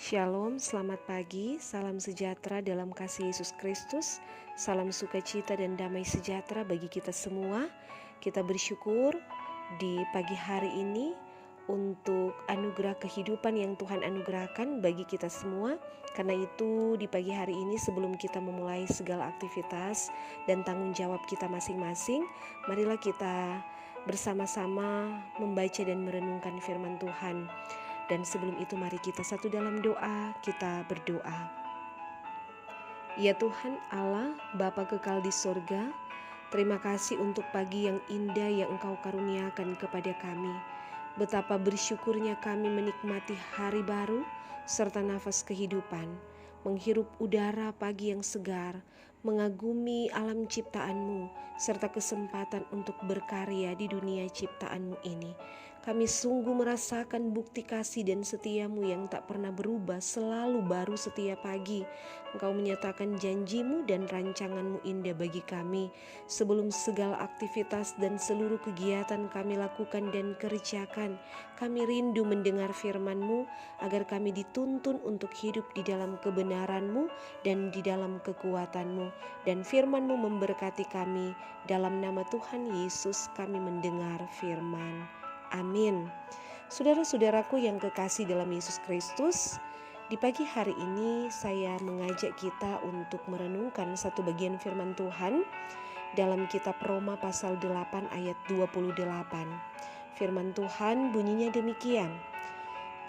Shalom, selamat pagi, salam sejahtera dalam kasih Yesus Kristus, salam sukacita dan damai sejahtera bagi kita semua. Kita bersyukur di pagi hari ini untuk anugerah kehidupan yang Tuhan anugerahkan bagi kita semua. Karena itu di pagi hari ini sebelum kita memulai segala aktivitas dan tanggung jawab kita masing-masing, marilah kita bersama-sama membaca dan merenungkan firman Tuhan. Dan sebelum itu mari kita satu dalam doa, kita berdoa. Ya Tuhan Allah, Bapa kekal di sorga, terima kasih untuk pagi yang indah yang Engkau karuniakan kepada kami. Betapa bersyukurnya kami menikmati hari baru serta nafas kehidupan, menghirup udara pagi yang segar, mengagumi alam ciptaan-Mu, serta kesempatan untuk berkarya di dunia ciptaan-Mu ini. Kami sungguh merasakan bukti kasih dan setia-Mu yang tak pernah berubah, selalu baru setiap pagi. Engkau menyatakan janji-Mu dan rancangan-Mu indah bagi kami. Sebelum segala aktivitas dan seluruh kegiatan kami lakukan dan kerjakan, kami rindu mendengar firman-Mu agar kami dituntun untuk hidup di dalam kebenaran-Mu dan di dalam kekuatan-Mu. Dan firman-Mu memberkati kami. Dalam nama Tuhan Yesus kami mendengar firman. Amin. Saudara-saudaraku yang kekasih dalam Yesus Kristus, di pagi hari ini saya mengajak kita untuk merenungkan satu bagian firman Tuhan dalam kitab Roma pasal 8 ayat 28. Firman Tuhan bunyinya demikian.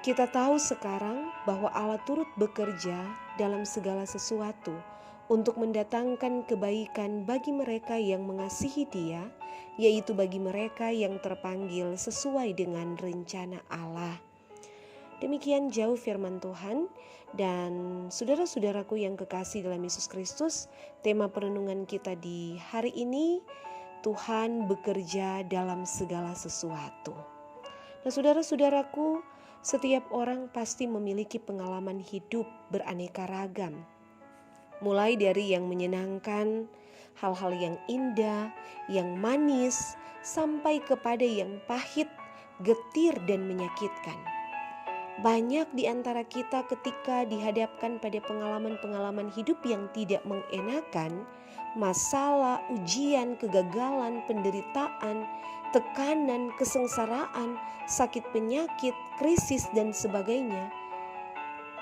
Kita tahu sekarang bahwa Allah turut bekerja dalam segala sesuatu untuk mendatangkan kebaikan bagi mereka yang mengasihi Dia, yaitu bagi mereka yang terpanggil sesuai dengan rencana Allah. Demikian jauh firman Tuhan. Dan saudara-saudaraku yang kekasih dalam Yesus Kristus, tema perenungan kita di hari ini, Tuhan bekerja dalam segala sesuatu. Nah saudara-saudaraku, setiap orang pasti memiliki pengalaman hidup beraneka ragam. Mulai dari yang menyenangkan, hal-hal yang indah, yang manis, sampai kepada yang pahit, getir, dan menyakitkan. Banyak di antara kita ketika dihadapkan pada pengalaman-pengalaman hidup yang tidak mengenakan, masalah, ujian, kegagalan, penderitaan, tekanan, kesengsaraan, sakit penyakit, krisis, dan sebagainya,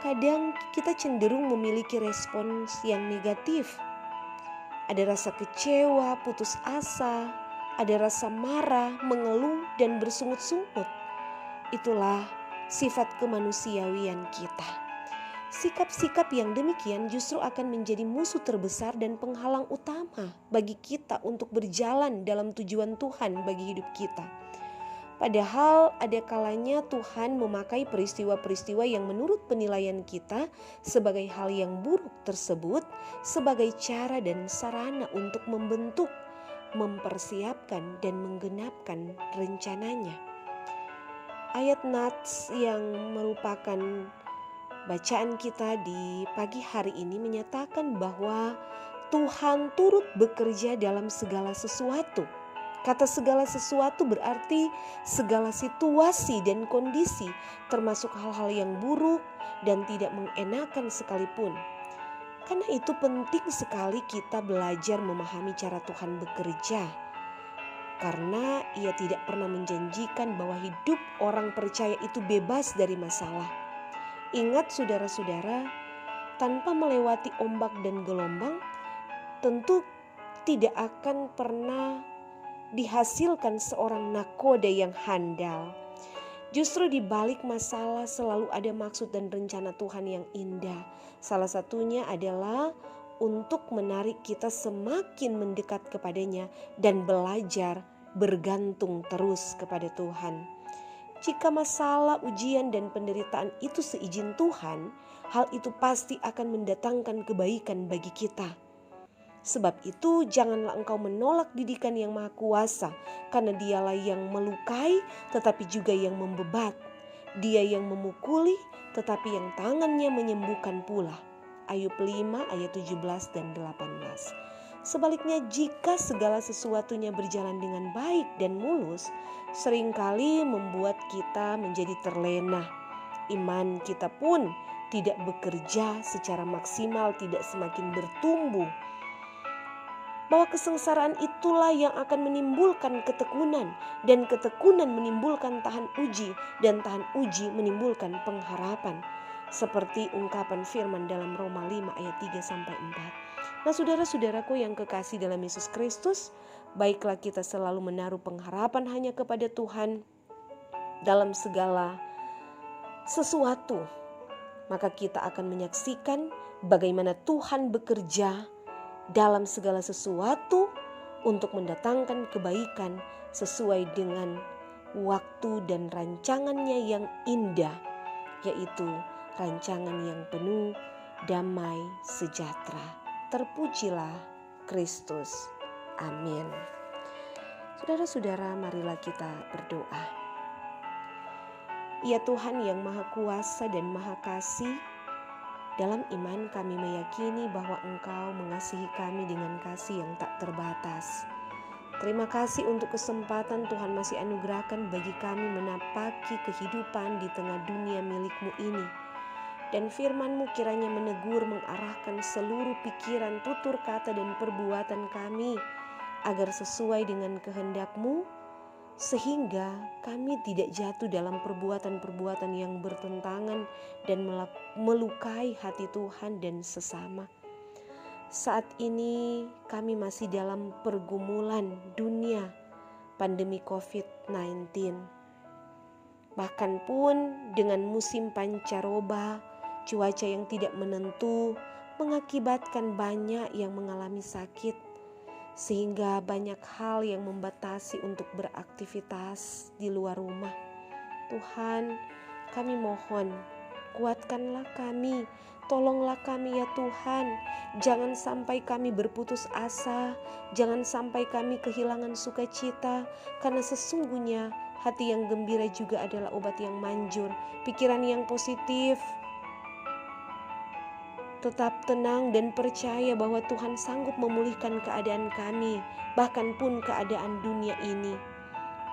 kadang kita cenderung memiliki respons yang negatif. Ada rasa kecewa, putus asa, ada rasa marah, mengeluh, dan bersungut-sungut. Itulah sifat kemanusiawian kita. Sikap-sikap yang demikian justru akan menjadi musuh terbesar dan penghalang utama bagi kita untuk berjalan dalam tujuan Tuhan bagi hidup kita. Padahal ada kalanya Tuhan memakai peristiwa-peristiwa yang menurut penilaian kita sebagai hal yang buruk tersebut sebagai cara dan sarana untuk membentuk, mempersiapkan, dan menggenapkan rencananya. Ayat Nats yang merupakan bacaan kita di pagi hari ini menyatakan bahwa Tuhan turut bekerja dalam segala sesuatu. Kata segala sesuatu berarti segala situasi dan kondisi, termasuk hal-hal yang buruk dan tidak mengenakan sekalipun. Karena itu penting sekali kita belajar memahami cara Tuhan bekerja. Karena Ia tidak pernah menjanjikan bahwa hidup orang percaya itu bebas dari masalah. Ingat saudara-saudara, tanpa melewati ombak dan gelombang, tentu tidak akan pernah dihasilkan seorang nakoda yang handal. Justru di balik masalah selalu ada maksud dan rencana Tuhan yang indah. Salah satunya adalah untuk menarik kita semakin mendekat kepadanya dan belajar bergantung terus kepada Tuhan. Jika masalah, ujian, dan penderitaan itu seizin Tuhan, hal itu pasti akan mendatangkan kebaikan bagi kita. Sebab itu janganlah engkau menolak didikan yang maha kuasa, karena Dialah yang melukai tetapi juga yang membebat. Dia yang memukuli tetapi yang tangannya menyembuhkan pula. Ayub 5 ayat 17 dan 18. Sebaliknya jika segala sesuatunya berjalan dengan baik dan mulus, seringkali membuat kita menjadi terlena. Iman kita pun tidak bekerja secara maksimal, tidak semakin bertumbuh, bahwa kesengsaraan itulah yang akan menimbulkan ketekunan, dan ketekunan menimbulkan tahan uji, dan tahan uji menimbulkan pengharapan. Seperti ungkapan firman dalam Roma 5 ayat 3-4. Nah, saudara-saudaraku yang kekasih dalam Yesus Kristus, baiklah kita selalu menaruh pengharapan hanya kepada Tuhan dalam segala sesuatu. Maka kita akan menyaksikan bagaimana Tuhan bekerja dalam segala sesuatu untuk mendatangkan kebaikan sesuai dengan waktu dan rancangannya yang indah, yaitu rancangan yang penuh damai sejahtera. Terpujilah Kristus. Amin. Saudara-saudara, marilah kita berdoa. Ya Tuhan yang Maha Kuasa dan Maha Kasih, dalam iman kami meyakini bahwa Engkau mengasihi kami dengan kasih yang tak terbatas. Terima kasih untuk kesempatan Tuhan masih anugerahkan bagi kami menapaki kehidupan di tengah dunia milik-Mu ini. Dan firman-Mu kiranya menegur, mengarahkan seluruh pikiran, tutur kata dan perbuatan kami agar sesuai dengan kehendak-Mu, sehingga kami tidak jatuh dalam perbuatan-perbuatan yang bertentangan dan melukai hati Tuhan dan sesama. Saat ini kami masih dalam pergumulan dunia pandemi COVID-19. Bahkan pun dengan musim pancaroba, cuaca yang tidak menentu mengakibatkan banyak yang mengalami sakit, sehingga banyak hal yang membatasi untuk beraktivitas di luar rumah. Tuhan, kami mohon, kuatkanlah kami, tolonglah kami ya Tuhan. Jangan sampai kami berputus asa, jangan sampai kami kehilangan sukacita, karena sesungguhnya hati yang gembira juga adalah obat yang manjur. Pikiran yang positif, tetap tenang dan percaya bahwa Tuhan sanggup memulihkan keadaan kami, bahkan pun keadaan dunia ini.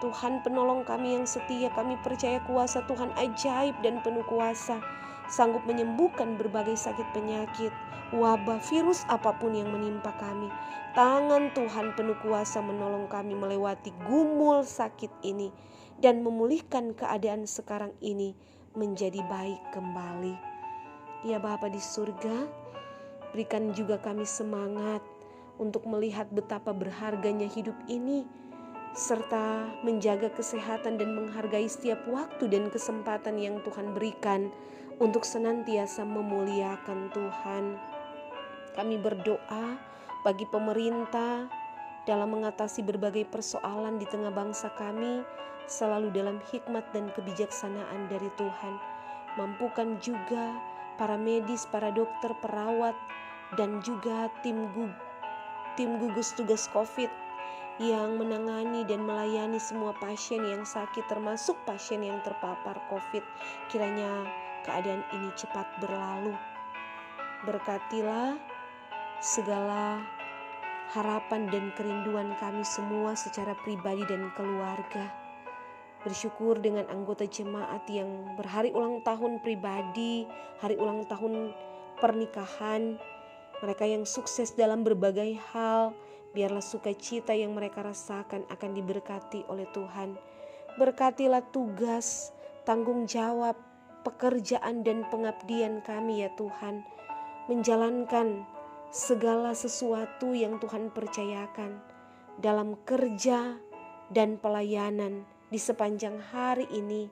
Tuhan penolong kami yang setia, kami percaya kuasa Tuhan ajaib dan penuh kuasa, sanggup menyembuhkan berbagai sakit penyakit, wabah, virus apapun yang menimpa kami. Tangan Tuhan penuh kuasa menolong kami melewati gumul sakit ini dan memulihkan keadaan sekarang ini menjadi baik kembali. Ya Bapa di surga, berikan juga kami semangat untuk melihat betapa berharganya hidup ini, serta menjaga kesehatan dan menghargai setiap waktu dan kesempatan yang Tuhan berikan untuk senantiasa memuliakan Tuhan. Kami berdoa bagi pemerintah dalam mengatasi berbagai persoalan di tengah bangsa kami, selalu dalam hikmat dan kebijaksanaan dari Tuhan. Mampukan juga para medis, para dokter, perawat, dan juga tim gugus tugas COVID yang menangani dan melayani semua pasien yang sakit, termasuk pasien yang terpapar COVID. Kiranya keadaan ini cepat berlalu. Berkatilah segala harapan dan kerinduan kami semua secara pribadi dan keluarga. Bersyukur dengan anggota jemaat yang berhari ulang tahun pribadi, hari ulang tahun pernikahan, mereka yang sukses dalam berbagai hal, biarlah sukacita yang mereka rasakan akan diberkati oleh Tuhan. Berkatilah tugas, tanggung jawab, pekerjaan dan pengabdian kami ya Tuhan, menjalankan segala sesuatu yang Tuhan percayakan dalam kerja dan pelayanan di sepanjang hari ini,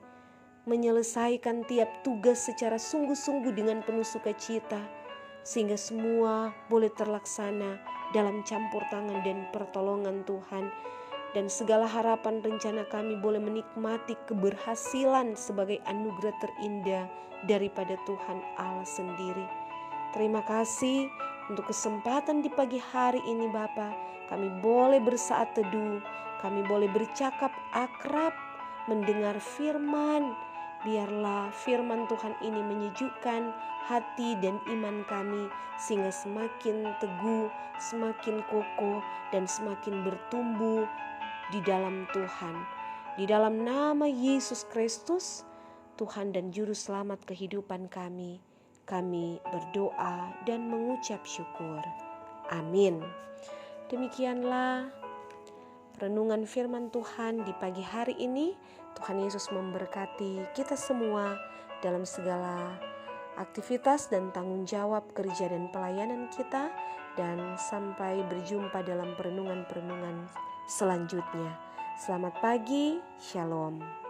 menyelesaikan tiap tugas secara sungguh-sungguh dengan penuh sukacita, sehingga semua boleh terlaksana dalam campur tangan dan pertolongan Tuhan, dan segala harapan rencana kami boleh menikmati keberhasilan sebagai anugerah terindah daripada Tuhan Allah sendiri. Terima kasih untuk kesempatan di pagi hari ini Bapa. Kami boleh bersaat teduh, kami boleh bercakap akrab, mendengar firman. Biarlah firman Tuhan ini menyejukkan hati dan iman kami, sehingga semakin teguh, semakin kokoh, dan semakin bertumbuh di dalam Tuhan. Di dalam nama Yesus Kristus, Tuhan dan Juru Selamat kehidupan kami, kami berdoa dan mengucap syukur. Amin. Demikianlah renungan firman Tuhan di pagi hari ini. Tuhan Yesus memberkati kita semua dalam segala aktivitas dan tanggung jawab kerja dan pelayanan kita, dan sampai berjumpa dalam perenungan-perenungan selanjutnya. Selamat pagi, Shalom.